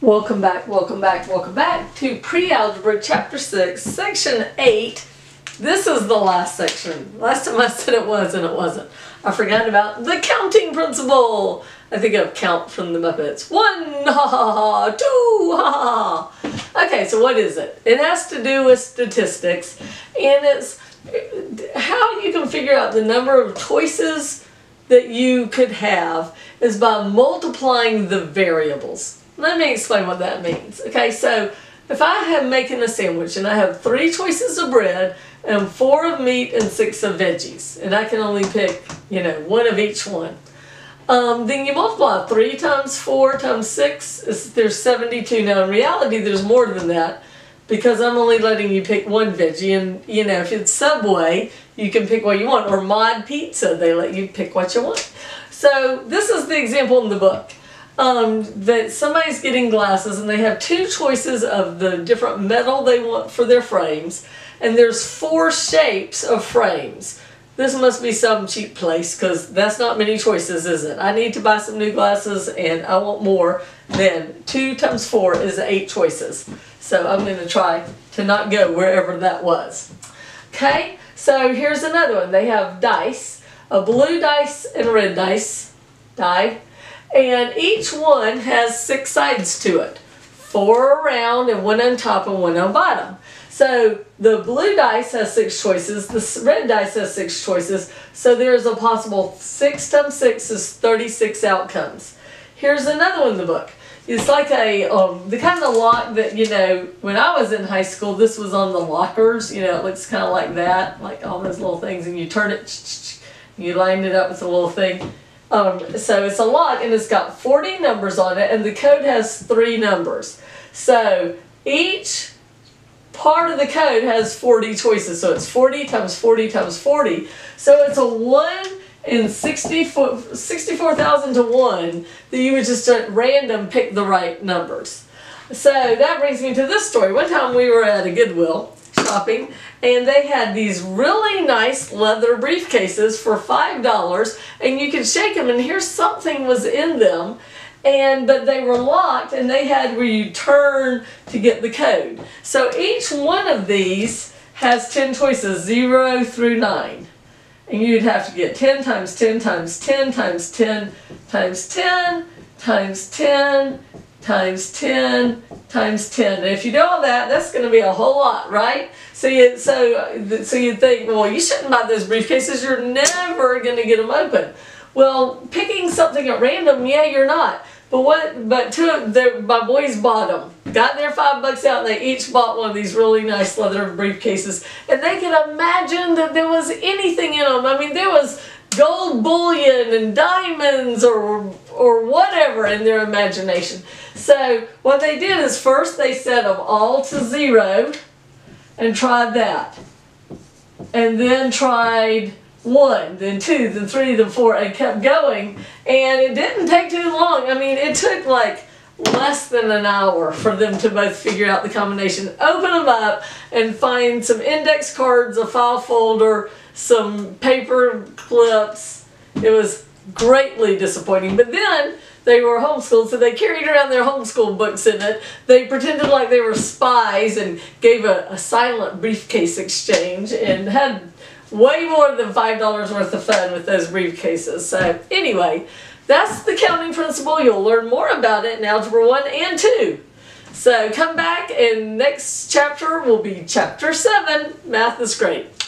Welcome back to Pre-Algebra Chapter 6, Section 8. This is the last section. Last time I said it was and it wasn't. I forgot about the counting principle. I think of count from the Muppets. 1, ha ha ha, 2, ha ha. Okay, so what is it? It has to do with statistics, and it's how you can figure out the number of choices that you could have is by multiplying the variables. Let me explain what that means. Okay, so if I am making a sandwich and I have 3 choices of bread and 4 of meat and 6 of veggies, and I can only pick, 1 of each one, then you multiply 3 times 4 times 6, there's 72. Now in reality there's more than that because I'm only letting you pick 1 veggie, and if it's Subway you can pick what you want, or Mod Pizza, they let you pick what you want. So this is the example in the book. That somebody's getting glasses and they have 2 choices of the different metal they want for their frames, and there's 4 shapes of frames. This must be some cheap place because that's not many choices, is it? I need to buy some new glasses and I want more than 2 times 4 is 8 choices. So I'm going to try to not go wherever that was. Okay, so here's another one. They have dice, a blue dice and a red dice, die. And each one has 6 sides to it. 4 around and 1 on top and 1 on bottom. So the blue dice has 6 choices, the red dice has 6 choices, so there's a possible 6 times 6 is 36 outcomes. Here's another one in the book. It's like the kind of lock that, when I was in high school, this was on the lockers, it looks kind of like that, like all those little things, and you turn it, you line it up with a little thing. So it's a lock and it's got 40 numbers on it, and the code has 3 numbers. So each part of the code has 40 choices. So it's 40 times 40 times 40. So it's a 1 in 64,000 to 1 that you would just at random pick the right numbers. So that brings me to this story. One time we were at a Goodwill shopping, and they had these really nice leather briefcases for $5, and you could shake them and hear something was in them, but they were locked, and they had where you turn to get the code. So each one of these has 10 choices, 0 through 9, and you'd have to get 10 times 10 times 10 times 10 times 10 times 10 times 10 times 10. And if you do all that, that's going to be a whole lot, right? So you'd think, well, you shouldn't buy those briefcases. You're never going to get them open. Well, picking something at random, yeah, you're not. But my boys bought them. Got their $5 out, and they each bought one of these really nice leather briefcases. And they could imagine that there was anything in them. I mean, there was gold bullion and diamonds or whatever in their imagination. So what they did is first they set them all to 0 and tried that, and then tried 1, then 2, then 3, then 4, and kept going, and it didn't take too long. I mean, it took like less than an hour for them to both figure out the combination, open them up, and find some index cards, a file folder, some paper clips. It was greatly disappointing, but then they were homeschooled, so they carried around their homeschool books in it. They pretended like they were spies and gave a silent briefcase exchange and had way more than $5 worth of fun with those briefcases. So anyway, that's the counting principle. You'll learn more about it in Algebra 1 and 2. So come back, and next chapter will be Chapter 7. Math is great.